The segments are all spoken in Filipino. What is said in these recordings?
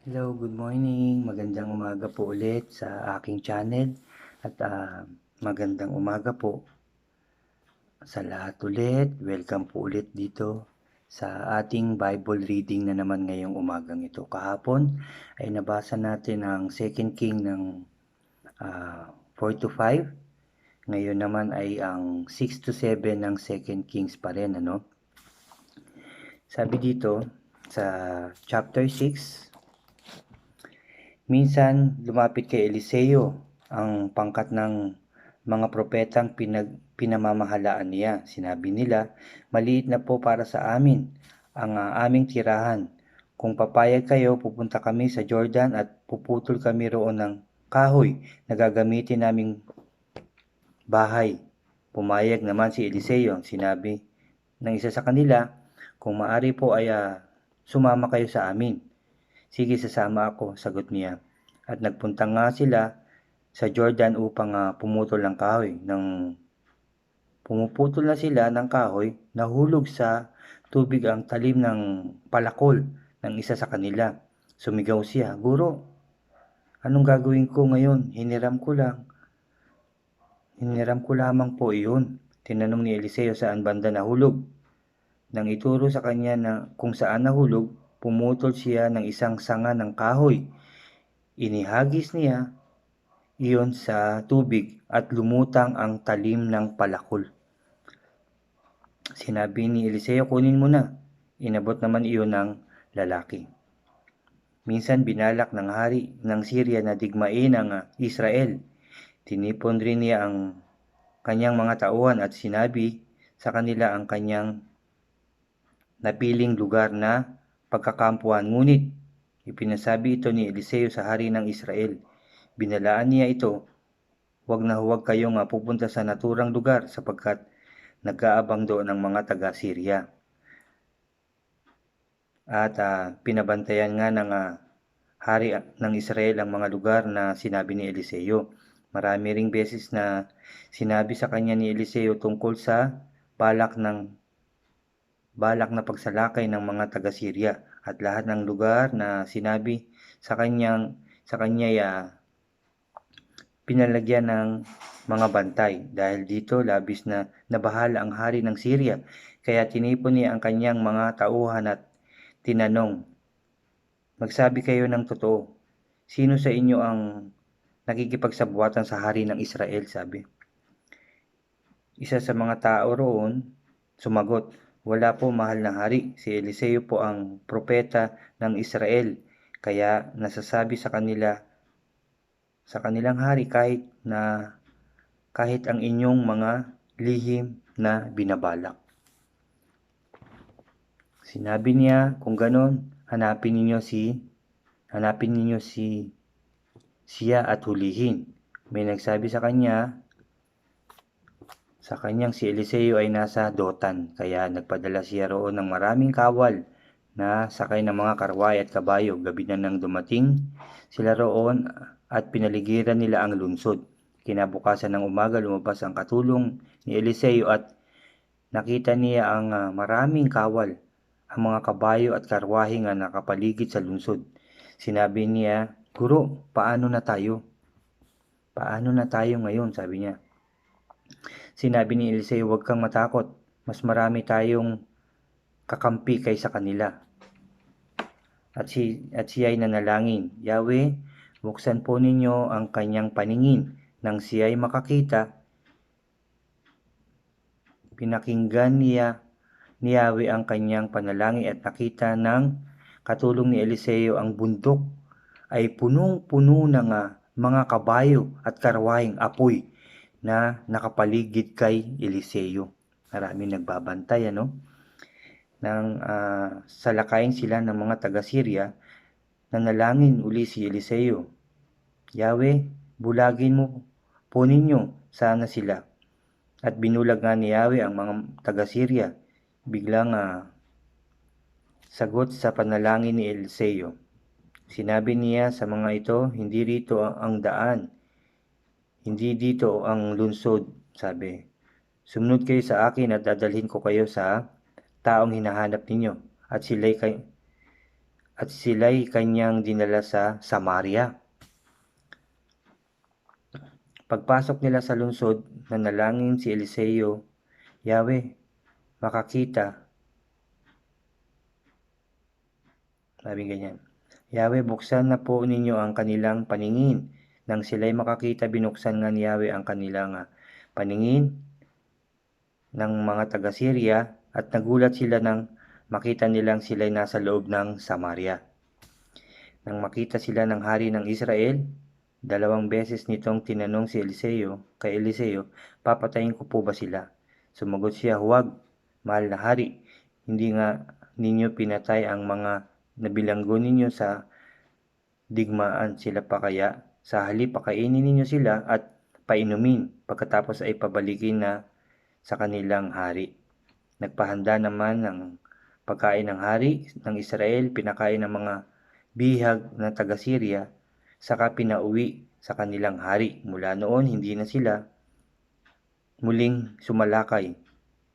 Hello, good morning. Magandang umaga po ulit sa aking channel at magandang umaga po sa lahat ulit. Welcome po ulit dito sa ating Bible reading na naman ngayong umagang ito. Kahapon ay nabasa natin ang 2 King ng 4 to 5. Ngayon naman ay ang 6 to 7 ng 2 Kings pa rin, ano? Sabi dito sa chapter 6, minsan lumapit kay Eliseo ang pangkat ng mga propetang pinamamahalaan niya. Sinabi nila, maliit na po para sa amin ang aming tirahan. Kung papayag kayo, pupunta kami sa Jordan at puputol kami roon ng kahoy na gagamitin naming bahay. Pumayag naman si Eliseo. Sinabi ng isa sa kanila, kung maari po ay sumama kayo sa amin. Sige, sasama ako, sagot niya. At nagpunta nga sila sa Jordan upang pumutol ng kahoy. Nang pumuputol na sila ng kahoy, nahulog sa tubig ang talim ng palakol ng isa sa kanila. Sumigaw siya, Guro, anong gagawin ko ngayon? Hiniram ko lamang po iyon. Tinanong ni Eliseo saan banda nahulog. Nang ituro sa kanya na kung saan nahulog, pumutol siya ng isang sanga ng kahoy. Inihagis niya iyon sa tubig at lumutang ang talim ng palakol. Sinabi ni Eliseo, kunin mo na. Inabot naman iyon ng lalaki. Minsan binalak ng hari ng Syria na digmain ang Israel. Tinipon rin niya ang kanyang mga tauhan at sinabi sa kanila ang kanyang napiling lugar na pagkakampuan. Ngunit ipinasabi ito ni Eliseo sa hari ng Israel. Binalaan niya ito, huwag na huwag kayong pupunta sa naturang lugar sapagkat nag-aabang doon ang mga taga-Syria. At pinabantayan nga ng hari ng Israel ang mga lugar na sinabi ni Eliseo. Marami ring beses na sinabi sa kanya ni Eliseo tungkol sa balak na pagsalakay ng mga taga-Syria at lahat ng lugar na sinabi sa kanya pinalagyan ng mga bantay. Dahil dito labis na nabahala ang hari ng Syria, kaya tinipon niya ang kanyang mga tauhan at tinanong, magsabi kayo ng totoo, sino sa inyo ang nakikipagsabuatan sa hari ng Israel, sabi. Isa sa mga tao roon sumagot, wala po mahal na hari, si Eliseo po ang propeta ng Israel, kaya nasasabi sa kanilang hari kahit ang inyong mga lihim na binabalak. Sinabi niya, kung ganon, hanapin ninyo siya at hulihin. May nagsabi sa kanyang si Eliseo ay nasa Dotan, kaya nagpadala siya roon ng maraming kawal na sakay ng mga karway at kabayo. Gabi na nang dumating sila roon at pinaligiran nila ang lungsod. Kinabukasan ng umaga lumabas ang katulong ni Eliseo at nakita niya ang maraming kawal, ang mga kabayo at karwahe nga nakapaligid sa lungsod. Sinabi niya, Guro, paano na tayo? Paano na tayo ngayon? Sabi niya. Sinabi ni Eliseo, huwag kang matakot. Mas marami tayong kakampi kaysa kanila. At siya ay nanalangin, Yahweh, buksan po ninyo ang kanyang paningin. Nang siya ay makakita, pinakinggan ni Yahweh ang kanyang panalangin at nakita ng katulong ni Eliseo ang bundok ay punong-puno ng mga kabayo at karwaheng apoy na nakapaligid kay Eliseo. Maraming nagbabantay, ano? Nang salakayin sila ng mga taga-Syria, nanalangin uli si Eliseo, Yahweh, bulagin mo po ninyo sana sila. At binulag nga ni Yahweh ang mga taga-Syria. Biglang sagot sa panalangin ni Eliseo. Sinabi niya sa mga ito, hindi rito ang daan, hindi dito ang lungsod, sabi. Sumunod kayo sa akin at dadalhin ko kayo sa taong hinahanap ninyo. at sila'y kanyang dinala sa Samaria. Pagpasok nila sa lungsod, nanalangin si Eliseo, Yahweh, makakita. Sabi ganyan, Yahweh, buksan na po ninyo ang kanilang paningin. Nang sila'y makakita, binuksan nga ni Yahweh ang kanilang paningin ng mga taga-Syria at nagulat sila nang makita nilang sila'y nasa loob ng Samaria. Nang makita sila ng hari ng Israel, 2 beses nitong tinanong si kay Eliseo, papatayin ko po ba sila? Sumagot siya, huwag, mahal na hari, hindi nga ninyo pinatay ang mga nabilanggo ninyo sa digmaan, sila pa kaya? Sa halip pakainin ninyo sila at painumin, pagkatapos ay pabalikin na sa kanilang hari. Nagpahanda naman ng pagkain ng hari ng Israel, pinakain ng mga bihag ng taga-Syria, saka pinauwi sa kanilang hari. Mula noon, hindi na sila muling sumalakay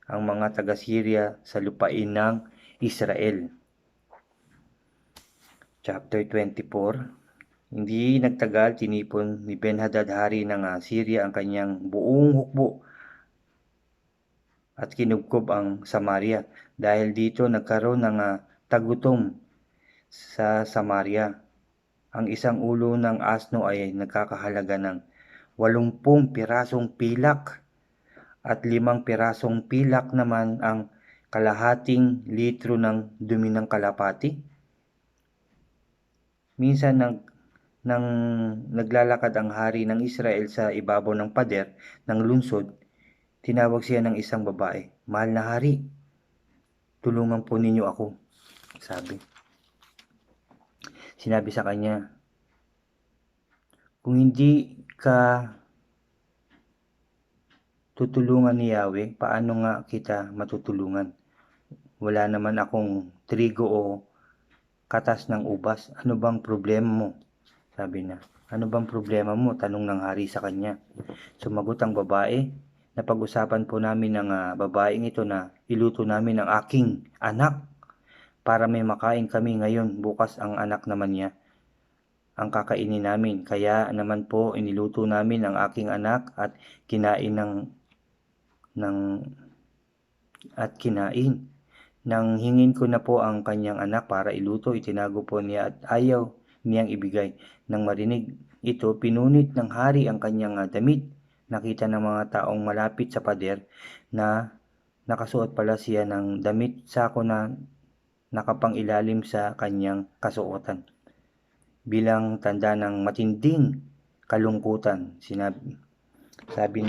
ang mga taga-Syria sa lupain ng Israel. Chapter 24. Hindi nagtagal, tinipon ni Ben-Hadad hari ng Syria ang kanyang buong hukbo at kinubkob ang Samaria. Dahil dito nagkaroon ng tagutom sa Samaria. Ang isang ulo ng asno ay nagkakahalaga ng 80 pirasong pilak at 5 pirasong pilak naman ang kalahating litro ng dumi ng kalapati. Minsan nang naglalakad ang hari ng Israel sa ibabaw ng pader ng lungsod, tinawag siya ng isang babae, Mahal na hari, tulungan po ninyo ako, sabi. Sinabi sa kanya, kung hindi ka tutulungan ni Yahweh, paano nga kita matutulungan? Wala naman akong trigo o katas ng ubas. Ano bang problema mo? Sabi na. Ano bang problema mo? Tanong ng hari sa kanya. Sumagot ang babae, napag-usapan po namin ng babaeng ito na iluto namin ang aking anak para may makain kami ngayon, bukas ang anak naman niya ang kakainin namin. Kaya naman po iniluto namin ang aking anak at kinain Nang hingin ko na po ang kanyang anak para iluto, itinago po niya at ayaw niyang ibigay. Nang marinig ito, pinunit ng hari ang kanyang damit. Nakita ng mga taong malapit sa pader na nakasuot pala siya ng damit sako na nakapangilalim sa kanyang kasuotan. Bilang tanda ng matinding kalungkutan, sabi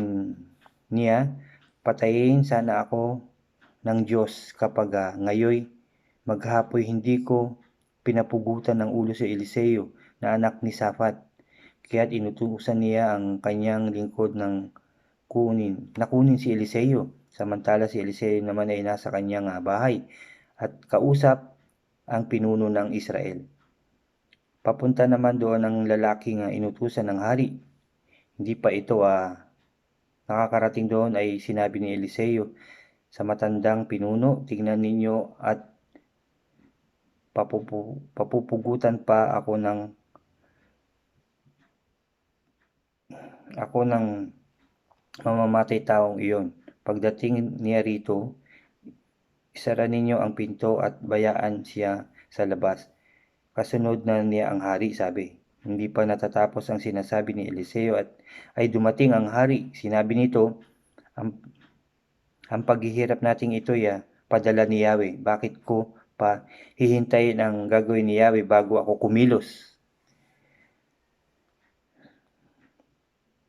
niya, patayin sana ako ng Diyos kapag ngayoy maghapoy hindi ko pinapugutan ng ulo si Eliseo na anak ni Safat. Kaya't inutusan niya ang kanyang lingkod ng kunin si Eliseo, samantala si Eliseo naman ay nasa kanyang bahay at kausap ang pinuno ng Israel. Papunta naman doon ang lalaking inutusan ng hari. Hindi pa ito nakakarating doon ay sinabi ni Eliseo sa matandang pinuno, tignan ninyo at papupugutan pa ako ng mamamatay taong iyon. Pagdating niya rito, isara ninyo ang pinto at bayaan siya sa labas. Kasunod na niya ang hari, sabi. Hindi pa natatapos ang sinasabi ni Eliseo at ay dumating ang hari. Sinabi nito, ang paghihirap nating ito padala ni Yahweh. Bakit ko pa hihintayin ang gagawin ni Yahweh bago ako kumilos?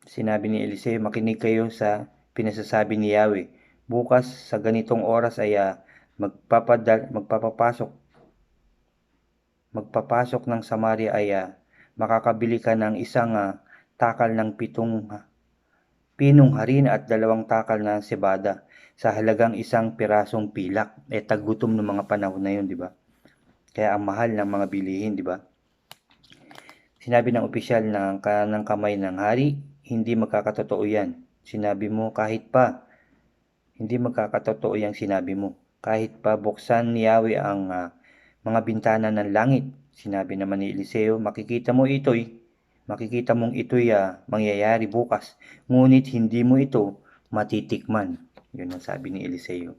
Sinabi ni Eliseo, makinig kayo sa pinasasabi ni Yahweh. Bukas sa ganitong oras ay magpapasok ng Samaria ay makakabili ka ng isang takal ng 7 pinong harina at 2 takal na sebada sa halagang 1 pirasong pilak. Tagutom ng mga panahon na yun, di ba? Kaya ang mahal ng mga bilihin, di ba? Sinabi ng opisyal ng kanang kamay ng hari, hindi magkakatotoo yan. Sinabi mo kahit pa, hindi magkakatotoo yang sinabi mo. Kahit pa buksan ni Yahweh ang mga bintana ng langit. Sinabi naman ni Eliseo, makikita mong ito'y mangyayari bukas, ngunit hindi mo ito matitikman. Yun ang sabi ni Eliseo.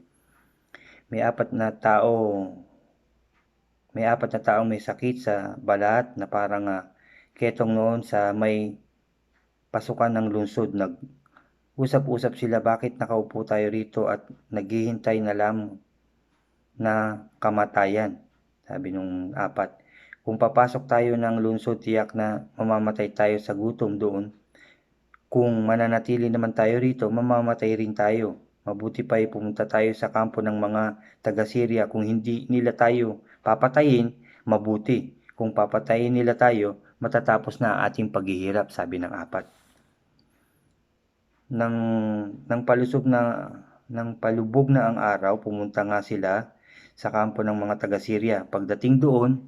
May apat na taong may sakit sa balat na parang ketong noon sa may pasukan ng lungsod. Nag-usap-usap sila, bakit nakaupo tayo rito at naghihintay na lamang na kamatayan? Sabi nung apat, kung papasok tayo ng lungsod, tiyak na mamamatay tayo sa gutom doon. Kung mananatili naman tayo rito, mamamatay rin tayo. Mabuti pa ay pumunta tayo sa kampo ng mga taga-Syria. Kung hindi nila tayo papatayin, mabuti. Kung papatayin nila tayo, matatapos na ang ating paghihirap, sabi ng apat. Nang palubog na ang araw, pumunta nga sila sa kampo ng mga taga-Syria. Pagdating doon,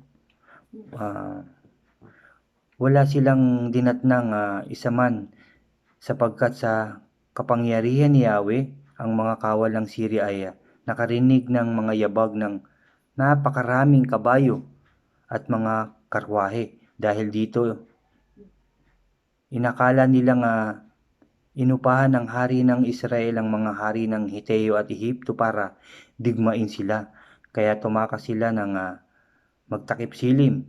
wala silang dinatnang isa man, sapagkat sa kapangyarihan ni Yahweh, ang mga kawal ng Syria ay nakarinig ng mga yabag ng napakaraming kabayo at mga karwahe. Dahil dito, inakala nilang inupahan ng hari ng Israel ang mga hari ng Hiteo at Ehipto para digmain sila. Kaya tumakas sila ng magtakip silim.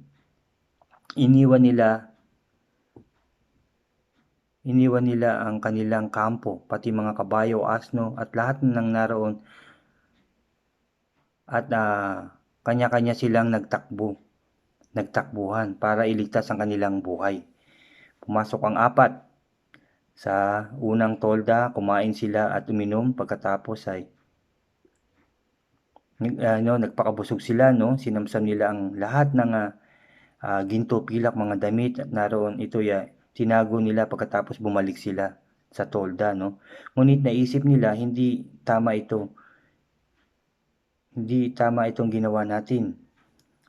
Iniwan nila ang kanilang kampo, pati mga kabayo, asno at lahat ng naroon, at kanya-kanya silang nagtakbuhan para iligtas ang kanilang buhay. Pumasok ang apat sa unang tolda, kumain sila at uminom, pagkatapos ay nagpakabusog sila, sinamsam nila ang lahat ng ginto, pilak, mga damit at naroon. Ito'y tinago nila, pagkatapos bumalik sila sa tolda, Ngunit naisip nila, hindi tama itong ginawa natin.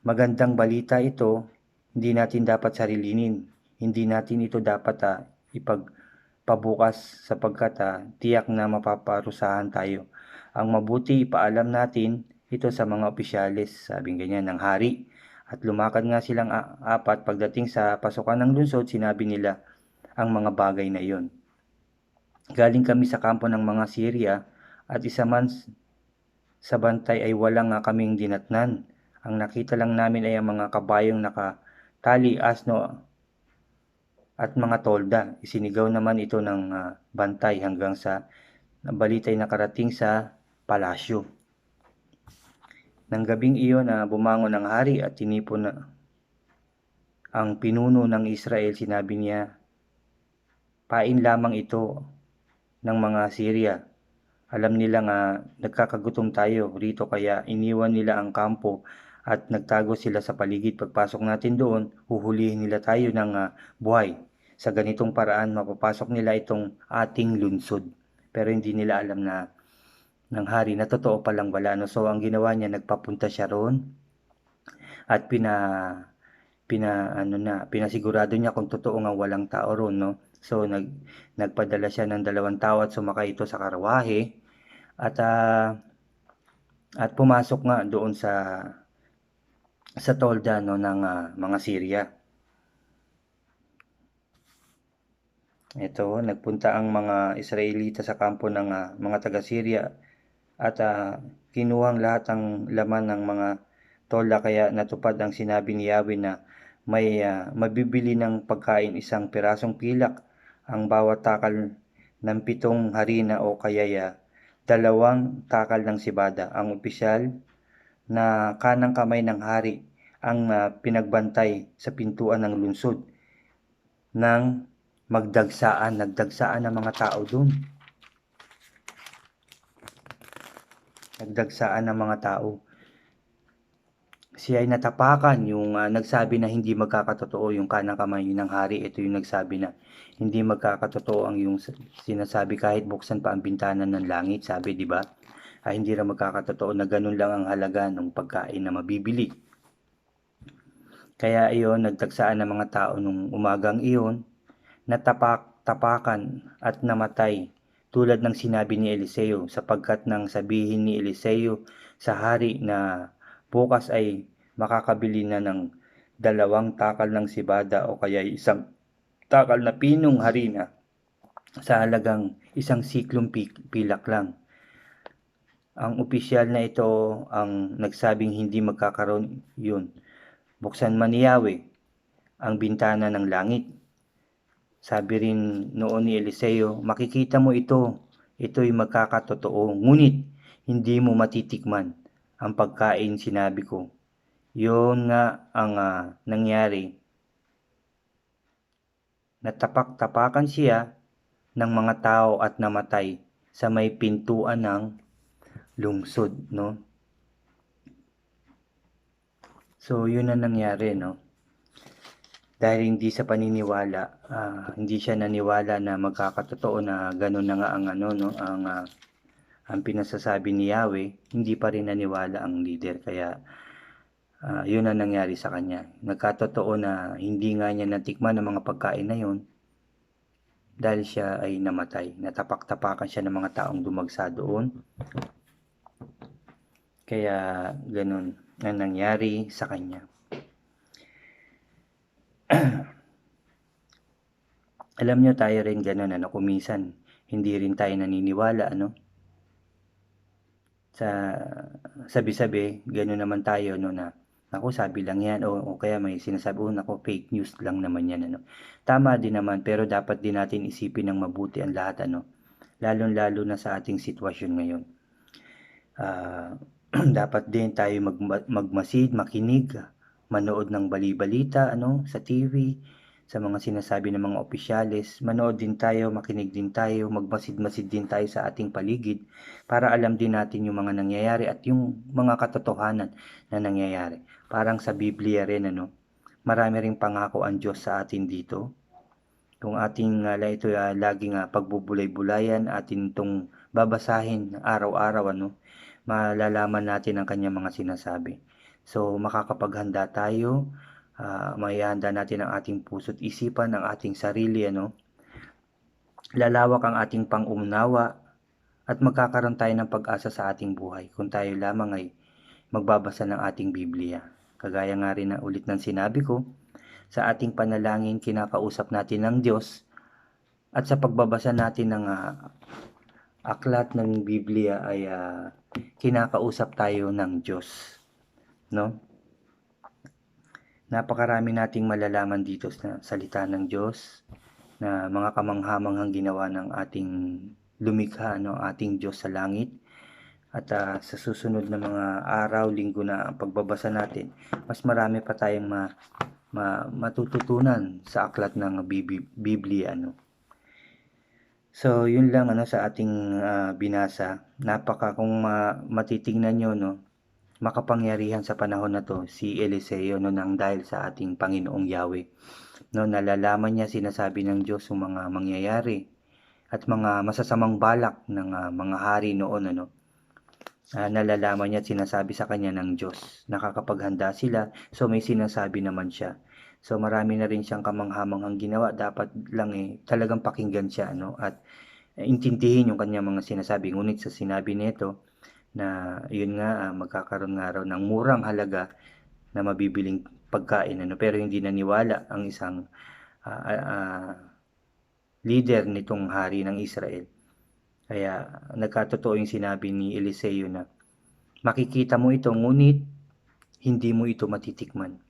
Magandang balita ito, hindi natin dapat sarilinin. Hindi natin ito dapat ipagpabukas, sapagkat tiyak na mapaparusahan tayo. Ang mabuti, ipaalam natin ito sa mga opisyales, sabing ganyan ng hari. At lumakad nga silang apat. Pagdating sa pasukan ng lungsod, sinabi nila ang mga bagay na iyon. Galing kami sa kampo ng mga Syria, at isa man sa bantay ay walang kaming dinatnan. Ang nakita lang namin ay ang mga kabayong nakatali, asno at mga tolda. Isinigaw naman ito ng bantay hanggang sa balita'y nakarating sa palasyo. Nang gabing iyon, bumangon ang hari at tinipon ang pinuno ng Israel. Sinabi niya, pain lamang ito ng mga Syria. Alam nila nagkakagutom tayo rito, kaya iniwan nila ang kampo at nagtago sila sa paligid. Pagpasok natin doon, huhulihin nila tayo ng buhay. Sa ganitong paraan, mapapasok nila itong ating lungsod. Pero hindi nila alam ng hari na totoo palang wala. So ang ginawa niya, nagpapunta siya roon at pinasigurado niya kung totoo nga walang tao roon, So nagpadala siya ng 2 tao at sumakay ito sa karwahe at pumasok nga doon sa tolda ng mga Syria. Ito, nagpunta ang mga Israelita sa kampo ng mga taga-Syria at kinuha lahat ang laman ng mga tolda, kaya natupad ang sinabi ni Yahweh na may mabibili ng pagkain 1 pirasong pilak ang bawat takal ng 7 harina o kaya 2 takal ng sibada. Ang opisyal na kanang kamay ng hari ang pinagbantay sa pintuan ng lungsod ng nagdagsaan ng mga tao doon. Nagdagsaan ng mga tao. Siya ay natapakan, yung nagsabi na hindi magkakatotoo yung kanang kamay ng hari. Ito yung nagsabi na hindi magkakatotoo ang yung sinasabi kahit buksan pa ang bintana ng langit, sabi, di ba? Hindi rin magkakatotoo na ganun lang ang halaga ng pagkain na mabibili. Kaya iyon, nagtagsaan ng mga tao nung umagang iyon, natapakan at namatay, tulad ng sinabi ni Eliseo, sapagkat nang sabihin ni Eliseo sa hari na bukas ay makakabili na ng 2 takal ng sibada o kaya 1 takal na pinong harina sa halagang 1 siklong pilak lang. Ang opisyal na ito ang nagsabing hindi magkakaroon yun. Buksan man ni Yahweh ang bintana ng langit. Sabi rin noon ni Eliseo, makikita mo ito'y magkakatotoo, ngunit hindi mo matitikman ang pagkain sinabi ko. Yun nga ang nangyari. Natapak-tapakan siya ng mga tao at namatay sa may pintuan ng lungsod, no? So, yun ang nangyari, no? Dahil hindi sa paniniwala, hindi siya naniwala na magkakatotoo na gano'n na nga ang ang pinasasabi ni Yahweh, hindi pa rin naniwala ang leader. Kaya, yun ang nangyari sa kanya. Nagkatotoo na hindi nga niya natikman ang mga pagkain na yun dahil siya ay namatay. Natapak-tapakan siya ng mga taong dumagsa doon. Kaya ganun ang nangyari sa kanya. Alam nyo, tayo rin ganun, kuminsan hindi rin tayo naniniwala, sa sabi-sabi, ganun naman tayo, na ako sabi lang yan, o kaya may sinasabi, nako fake news lang naman yan, Tama din naman, pero dapat din natin isipin ng mabuti ang lahat, lalong-lalo na sa ating sitwasyon ngayon. Dapat din tayo magmasid, makinig, manood ng bali-balita, sa TV, sa mga sinasabi ng mga opisyales, manood din tayo, makinig din tayo, magmasid-masid din tayo sa ating paligid para alam din natin yung mga nangyayari at yung mga katotohanan na nangyayari. Parang sa Biblia rin, marami ring pangako ang Diyos sa atin dito. Kung ating ito laging pagbubulay-bulayan, atin itong babasahin araw-araw, malalaman natin ang kanyang mga sinasabi. So, makakapaghanda tayo, maihanda natin ang ating puso't isipan, ang ating sarili, lalawak ang ating pang-umunawa, at magkakaroon tayo ng pag-asa sa ating buhay kung tayo lamang ay magbabasa ng ating Biblia. Kagaya nga rin na ulit ng sinabi ko, sa ating panalangin, kinakausap natin ng Diyos, at sa pagbabasa natin ng aklat ng Biblia ay kinakausap tayo ng Diyos, Napakarami nating malalaman dito sa salita ng Diyos, na mga kamanghamanghang ginawa ng ating lumikha, ating Diyos sa langit. At sa susunod na mga araw, linggo na pagbabasa natin, mas marami pa tayong matututunan sa aklat ng Biblia, So, yun lang sa ating binasa. Kung matitingnan nyo, makapangyarihan sa panahon na to si Eliseo, nang dahil sa ating Panginoong Yahweh. Nalalaman niya, sinasabi ng Diyos yung mga mangyayari at mga masasamang balak ng mga hari noon, nalalaman niya at sinasabi sa kanya ng Diyos. Nakakapaghanda sila, so may sinasabi naman siya. So marami na rin siyang kamanghamanghang ginawa, dapat lang talagang pakinggan siya, at intindihin yung kanyang mga sinasabi. Ngunit sa sinabi nito, na yun nga, magkakaroon nga raw ng murang halaga na mabibiling pagkain, pero hindi naniwala ang isang leader nitong hari ng Israel. Kaya nagkatotoo yung sinabi ni Eliseo na makikita mo ito, ngunit hindi mo ito matitikman.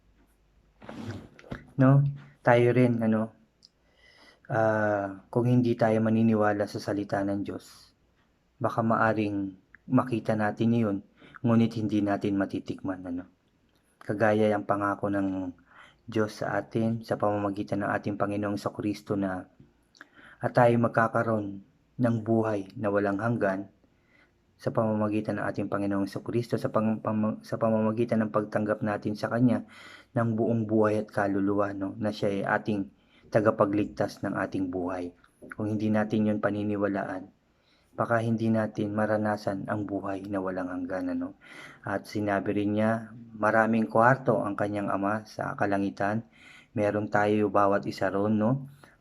Tayo rin, kung hindi tayo maniniwala sa salita ng Diyos, baka maaring makita natin yun, ngunit hindi natin matitikman, Kagaya yung pangako ng Diyos sa atin sa pamamagitan ng ating Panginoong Jesucristo na at tayo magkakaroon ng buhay na walang hanggan sa pamamagitan ng ating Panginoong Jesucristo, sa pamamagitan ng pagtanggap natin sa Kanya ng buong buhay at kaluluwa, na siya ay ating tagapagligtas ng ating buhay. Kung hindi natin yun paniniwalaan, baka hindi natin maranasan ang buhay na walang hanggan, At sinabi rin niya, maraming kwarto ang kanyang Ama sa kalangitan. Meron tayo bawat isa ron,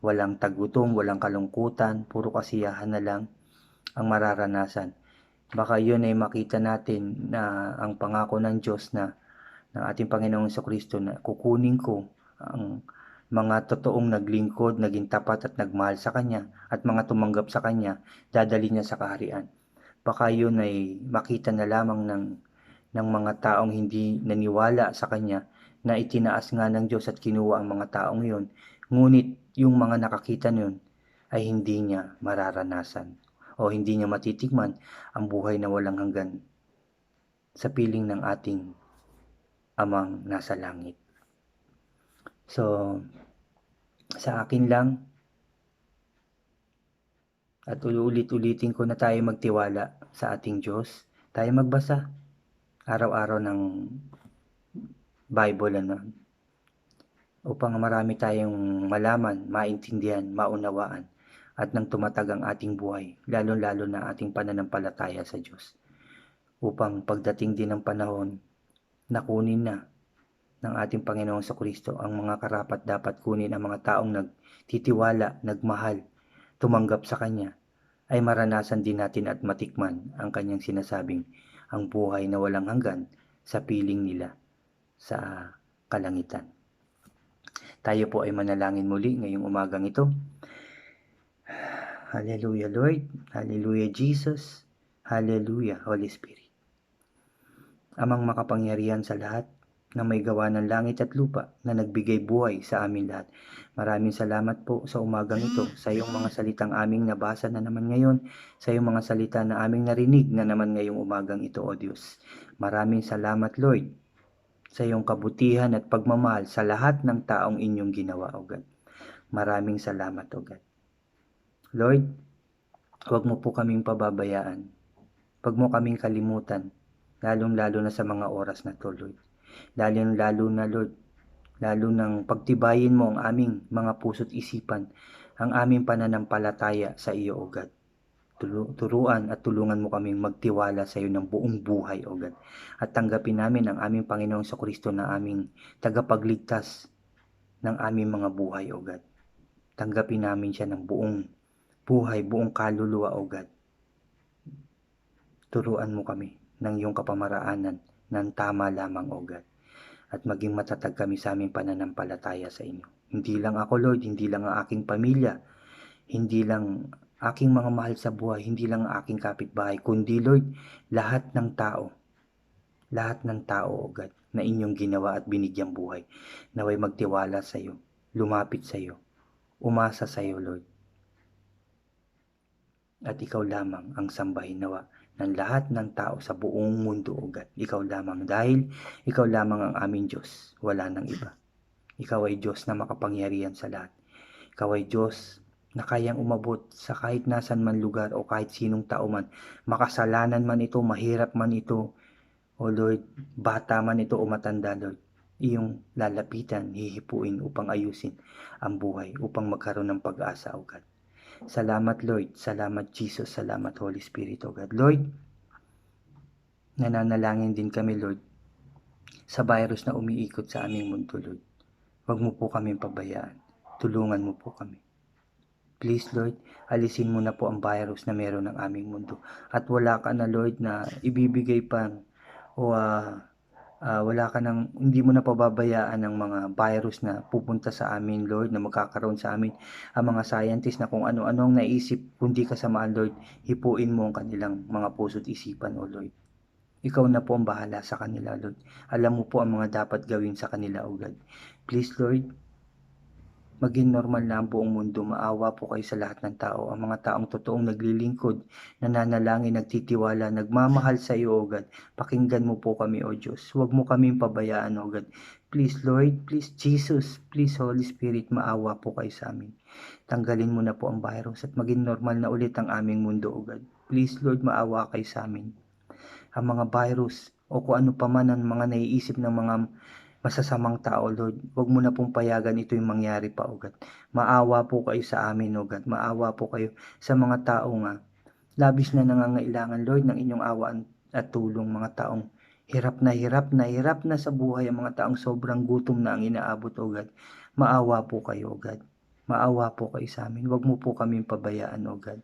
Walang tagutom, walang kalungkutan, puro kasiyahan na lang ang mararanasan. Baka yun ay makita natin na ang pangako ng Diyos na ng ating Panginoong Jesucristo na kukunin ko ang mga totoong naglingkod, naging tapat at nagmahal sa Kanya at mga tumanggap sa Kanya, dadalhin niya sa kaharian. Baka yun ay makita na lamang ng mga taong hindi naniwala sa Kanya na itinaas nga ng Diyos at kinuha ang mga taong yun. Ngunit yung mga nakakita nun ay hindi niya mararanasan o hindi niya matitikman ang buhay na walang hanggan sa piling ng ating Amang nasa langit. So, sa akin lang, at ulit-ulitin ko na tayo magtiwala sa ating Diyos. Tayo magbasa araw-araw ng Bible upang marami tayong malaman, maintindihan, maunawaan at nang tumatag ang ating buhay, lalo-lalo na ating pananampalataya sa Diyos. Upang pagdating din ng panahon, nakunin na ng ating Panginoong Jesucristo ang mga karapat dapat kunin ang mga taong nagtitiwala, nagmahal, tumanggap sa Kanya, ay maranasan din natin at matikman ang Kanyang sinasabing ang buhay na walang hanggan sa piling nila sa kalangitan. Tayo po ay manalangin muli ngayong umagang ito. Hallelujah Lord, Hallelujah Jesus, Hallelujah Holy Spirit. Amang makapangyarihan sa lahat, na may gawa ng langit at lupa na nagbigay buhay sa amin lahat. Maraming salamat po sa umagang ito, sa iyong mga salitang aming nabasa na naman ngayon, sa iyong mga salita na aming narinig na naman ngayong umagang ito, O Diyos. Maraming salamat Lord sa iyong kabutihan at pagmamahal sa lahat ng taong inyong ginawa, O God. Maraming salamat, O God. Lord, huwag mo po kaming pababayaan. Huwag mo kaming kalimutan, lalong-lalo na sa mga oras na to, Lord. Lalo na Lord, lalo nang pagtibayin mo ang aming mga puso't isipan, ang aming pananampalataya sa iyo, O God. Turuan at tulungan mo kaming magtiwala sa iyo ng buong buhay, O God. At tanggapin namin ang aming Panginoong Jesucristo na aming tagapagligtas ng aming mga buhay, O God. Tanggapin namin siya ng buong buhay, buong kaluluwa, O God. Turuan mo kami ng iyong kapamaraanan ng tama lamang, O God. At maging matatag kami sa aming pananampalataya sa inyo. Hindi lang ako, Lord, hindi lang ang aking pamilya, hindi lang aking mga mahal sa buhay, hindi lang ang aking kapitbahay, kundi, Lord, lahat ng tao, O God, na inyong ginawa at binigyang buhay, naway magtiwala sa iyo, lumapit sa iyo, umasa sa iyo, Lord. At ikaw lamang ang sambahin nawa ng lahat ng tao sa buong mundo, O God. Ikaw lamang, dahil ikaw lamang ang aming Diyos, wala nang iba. Ikaw ay Diyos na makapangyarihan sa lahat. Ikaw ay Diyos na kayang umabot sa kahit nasan man lugar o kahit sinong tao man. Makasalanan man ito, mahirap man ito, O Lord, bata man ito o matanda, Lord. Iyong lalapitan, hihipuin upang ayusin ang buhay, upang magkaroon ng pag-asa, O God. Salamat Lord, salamat Jesus, salamat Holy Spirit, O God. Lord, nananalangin din kami Lord sa virus na umiikot sa aming mundo, Lord. Huwag mo po kami pabayaan. Tulungan mo po kami. Please Lord, alisin mo na po ang virus na meron ng aming mundo. At wala ka na Lord na ibibigay pang o wala ka nang, hindi mo na pababayaan ng mga virus na pupunta sa amin, Lord, na magkakaroon sa amin. Ang mga scientists na kung ano-ano ang naisip, kundi kasamaan, Lord, hipuin mo ang kanilang mga puso't isipan, O Lord. Ikaw na po ang bahala sa kanila, Lord. Alam mo po ang mga dapat gawin sa kanila, O God. Please, Lord, maging normal na ang buong mundo. Maawa po kayo sa lahat ng tao. Ang mga taong totoong naglilingkod, nananalangin, nagtitiwala, nagmamahal sa iyo, O God. Pakinggan mo po kami, O Diyos. Huwag mo kaming pabayaan, O God. Please, Lord, please, Jesus, please, Holy Spirit, maawa po kayo sa amin. Tanggalin mo na po ang virus at maging normal na ulit ang aming mundo, O God. Please, Lord, maawa kayo sa amin. Ang mga virus o kung ano pa man ang mga naiisip ng mga masasamang tao, Lord, huwag mo na pong payagan ito yung mangyari pa, O God. Maawa po kayo sa amin, O God. Maawa po kayo sa mga tao nga labis na nangangailangan, Lord, ng inyong awaan at tulong. Mga taong hirap na sa buhay, ang mga taong sobrang gutom na ang inaabot, O God. Maawa po kayo, O God. Maawa po kayo sa amin. Huwag mo po kaming pabayaan, O God.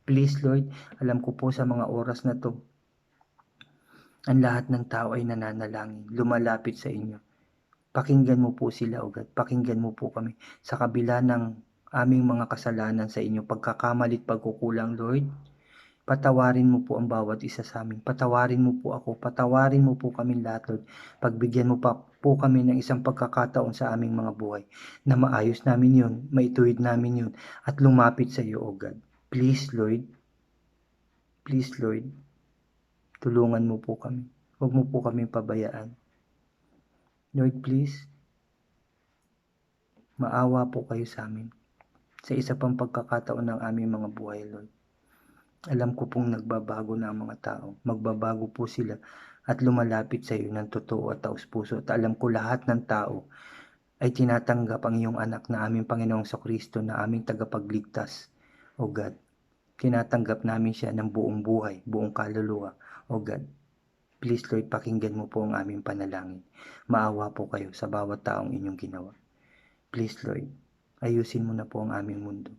Please, Lord, alam ko po sa mga oras na to, Ang lahat ng tao ay nananalangin, lumalapit sa inyo. Pakinggan mo po sila, O God. Pakinggan mo po kami. Sa kabila ng aming mga kasalanan sa inyo, pagkakamali at pagkukulang, Lord, patawarin mo po ang bawat isa sa amin. Patawarin mo po ako. Patawarin mo po kami lahat, Lord. Pagbigyan mo pa po kami ng isang pagkakataon sa aming mga buhay na maayos namin yun, maituwid namin yun, at lumapit sa iyo, O God. Please, Lord. Please, Lord. Tulungan mo po kami. Huwag mo po kami pabayaan. Lord, please, maawa po kayo sa amin sa isa pang pagkakataon ng aming mga buhay, Lord. Alam ko pong nagbabago na ang mga tao. Magbabago po sila at lumalapit sa iyo ng totoo at taos-puso. At alam ko lahat ng tao ay tinatanggap ang iyong anak na aming Panginoong Kristo na aming tagapagligtas. O God, tinatanggap namin siya ng buong buhay, buong kaluluwa. O God, please Lord, pakinggan mo po ang aming panalangin. Maawa po kayo sa bawat taong inyong ginawa. Please Lord, ayusin mo na po ang aming mundo,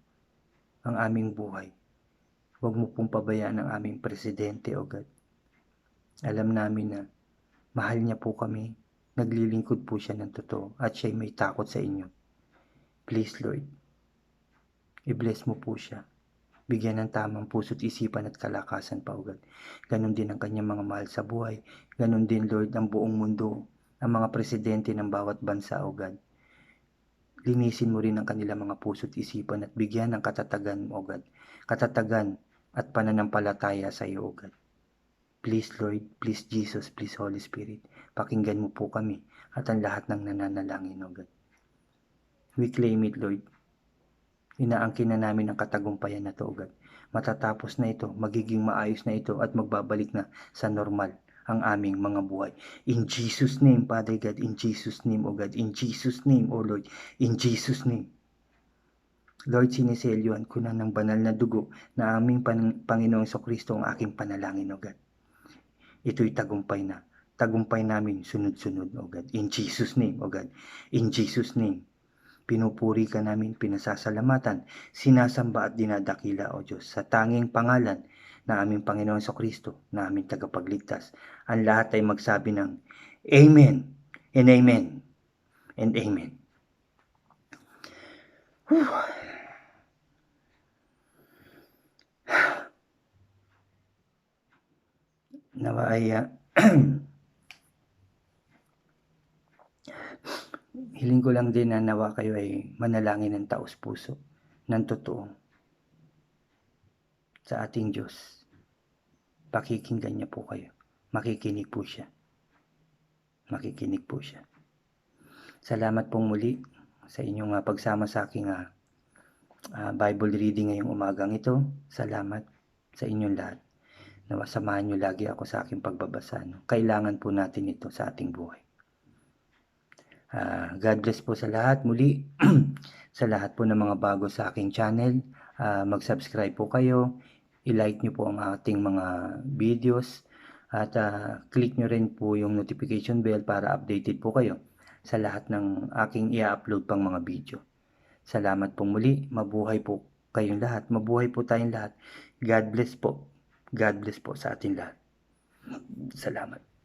ang aming buhay. Huwag mo pong pabayaan ang aming presidente, O God. Alam namin na mahal niya po kami, naglilingkod po siya ng totoo at siya'y may takot sa inyo. Please Lord, i-bless mo po siya. Bigyan ng tamang puso't isipan at kalakasan pa, O God. Ganon din ang kanyang mga mahal sa buhay. Ganon din, Lord, ang buong mundo, ang mga presidente ng bawat bansa, O God. Linisin mo rin ang kanilang mga puso't isipan at bigyan ng katatagan, O God. Katatagan at pananampalataya sa iyo, O God. Please Lord, please Jesus, please Holy Spirit, pakinggan mo po kami at ang lahat ng nananalangin, O God. We claim it, Lord. Inaangkin na namin ang katagumpayan na to, O God. Matatapos na ito, magiging maayos na ito at magbabalik na sa normal ang aming mga buhay. In Jesus' name, Father God, in Jesus' name, O God, in Jesus' name, O Lord, in Jesus' name. Lord, siniselyohan ko na ng banal na dugo na aming Panginoong Kristo ang aking panalangin, O God. Ito'y tagumpay na. Tagumpay namin sunod-sunod, O God. In Jesus' name, O God. In Jesus' name. Pinupuri ka namin, pinasasalamatan, sinasamba at dinadakila, O Diyos, sa tanging pangalan na aming Panginoon Kristo, na aming tagapagligtas. Ang lahat ay magsabi ng Amen and Amen and Amen. Whew. Nawa ay hiling ko lang din na nawa kayo ay manalangin ng taos puso, ng totoo, sa ating Diyos. Pakikinggan niya po kayo. Makikinig po siya. Makikinig po siya. Salamat pong muli sa inyong pagsama sa aking Bible reading ngayong umagang ito. Salamat sa inyong lahat. Nawasamahan niyo lagi ako sa aking pagbabasa. No? Kailangan po natin ito sa ating buhay. God bless po sa lahat. Muli, sa lahat po ng mga bago sa aking channel, mag-subscribe po kayo. I-like nyo po ang ating mga videos. At click nyo rin po yung notification bell para updated po kayo sa lahat ng aking i-upload pang mga video. Salamat pong muli. Mabuhay po kayong lahat. Mabuhay po tayong lahat. God bless po. God bless po sa ating lahat. Salamat.